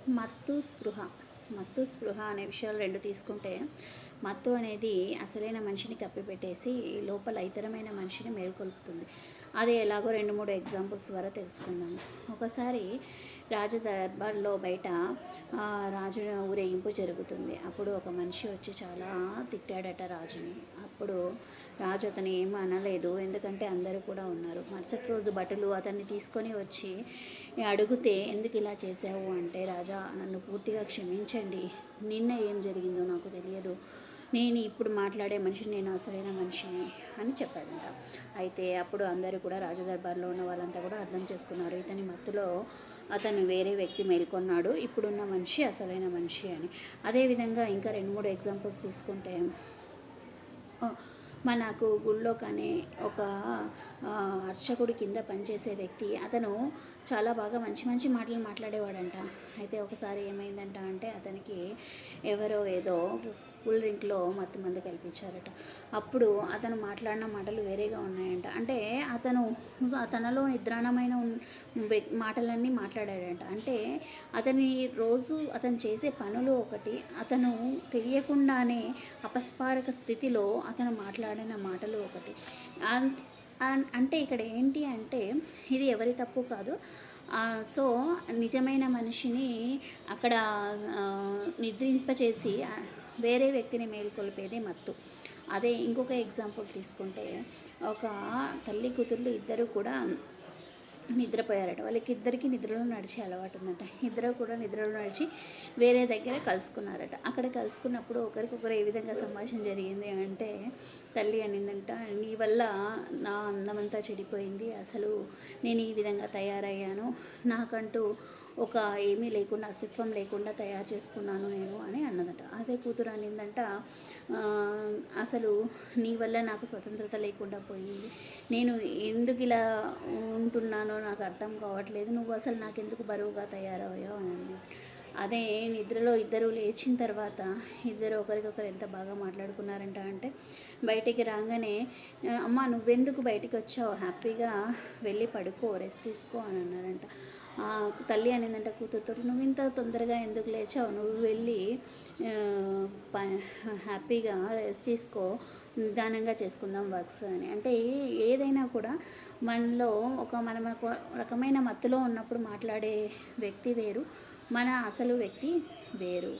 మత్తు, స్పృహ. మత్తు, స్పృహ అనే విషయాలు 2 తీసుకుంటే, మత్తు అనేది అసలైన మనిషిని కప్పిపెట్టేసి, లోపల ఇతరమైన మనిషిని మేల్కొల్పుతుంది. అది ఎలాగో 2, 3 ఎగ్జాంపుల్స్ ద్వారా తెలుసుకుందాము. ఒకసారి రాజదర్బార్‌లో బయట రాజు ఊరేగింపు జరుగుతుంది. అప్పుడు ఒక మనిషి వచ్చి చాలా తిట్టాడట రాజుని. అప్పుడు రాజు అతన్ని ఏమి అనలేదు. ఎందుకంటే అందరూ కూడా ఉన్నారు. మరుసటి రోజు భటులు అతన్ని తీసుకొని వచ్చి అడిగితే, "ఎందుకు ఇలా చేశావు?" అంటే, "రాజా, నన్ను పూర్తిగా క్షమించండి. నిన్న ఏం జరిగిందో నాకు తెలియదు. నేను ఇప్పుడు మాట్లాడే మనిషిని, నేను అసలైన మనిషిని" అని చెప్పాడంట. అయితే అప్పుడు అందరూ కూడా రాజదర్బార్లో ఉన్న వాళ్ళంతా కూడా అర్థం చేసుకున్నారు. ఇతని మత్తులో అతను వేరే వ్యక్తి మేల్కొన్నాడు. ఇప్పుడున్న మనిషి అసలైన మనిషి అని. అదేవిధంగా ఇంకా 2, 3 ఎగ్జాంపుల్స్ తీసుకుంటే, మనకు గుళ్ళో కానీ ఒక అర్చకుడి కింద పనిచేసే వ్యక్తి, అతను చాలా బాగా మంచి మంచి మాటలు మాట్లాడేవాడంట. అయితే ఒకసారి ఏమైందంట అంటే, అతనికి ఎవరో ఏదో కూల్ డ్రింక్‌లో మత్తు మందు కల్పించారట. అప్పుడు అతను మాట్లాడిన మాటలు వేరేగా ఉన్నాయంట. అంటే అతను తనలో నిద్రాణమైన మాటలన్నీ మాట్లాడాడంట. అంటే అతను చేసే పనులు ఒకటి, అతను తెలియకుండానే అపస్మారక స్థితిలో అతను మాట్లాడిన మాటలు ఒకటి. అంటే ఇక్కడ ఏంటి అంటే, ఇది ఎవరి తప్పు కాదు. సో, నిజమైన మనిషిని అక్కడ నిద్రింపచేసి వేరే వ్యక్తిని మేలుకొల్పేదే మత్తు. అదే ఇంకొక ఎగ్జాంపుల్ తీసుకుంటే, ఒక తల్లి కూతుర్లు ఇద్దరు కూడా నిద్రపోయారట. వాళ్ళకిద్దరికీ నిద్రలో నడిచే అలవాటు ఉందంట. ఇద్దరు కూడా నిద్రలో నడిచి వేరే దగ్గర కలుసుకున్నారట. అక్కడ కలుసుకున్నప్పుడు ఒకరికొకరు ఏ విధంగా సంభాషణ జరిగింది అంటే, తల్లి అనిందంట, "నీ వల్ల నా అందమంతా చెడిపోయింది. అసలు నేను ఈ విధంగా తయారయ్యాను. నాకంటూ ఒక ఏమీ లేకుండా, అస్తిత్వం లేకుండా తయారు చేసుకున్నాను నేను" అని అన్నదట. అదే కూతురు అనిందంట, "అసలు నీ వల్ల నాకు స్వతంత్రత లేకుండా పోయింది. నేను ఎందుకు ఇలా ఉంటున్నానో నాకు అర్థం కావట్లేదు. నువ్వు అసలు నాకెందుకు బరువుగా తయారయ్యావు" అని అన్నది. అదే నిద్రలో ఇద్దరు లేచిన తర్వాత ఇద్దరు ఒకరికొకరు ఎంత బాగా మాట్లాడుకున్నారంట అంటే, బయటికి రాగానే, "అమ్మ, నువ్వెందుకు బయటికి వచ్చావు? హ్యాపీగా వెళ్ళి పడుకో, రెస్ట్ తీసుకో" అని అన్నారంట. తల్లి అనిందంట కూతురుతో, "నువ్వు ఇంత తొందరగా ఎందుకు లేచావు? నువ్వు వెళ్ళి హ్యాపీగా రెస్ట్ తీసుకో, నిదానంగా చేసుకుందాం వర్క్స్" అని. అంటే ఏదైనా కూడా మనలో మనం ఒక రకమైన మత్తులో ఉన్నప్పుడు మాట్లాడే వ్యక్తి వేరు, మన అసలు వ్యక్తి వేరు.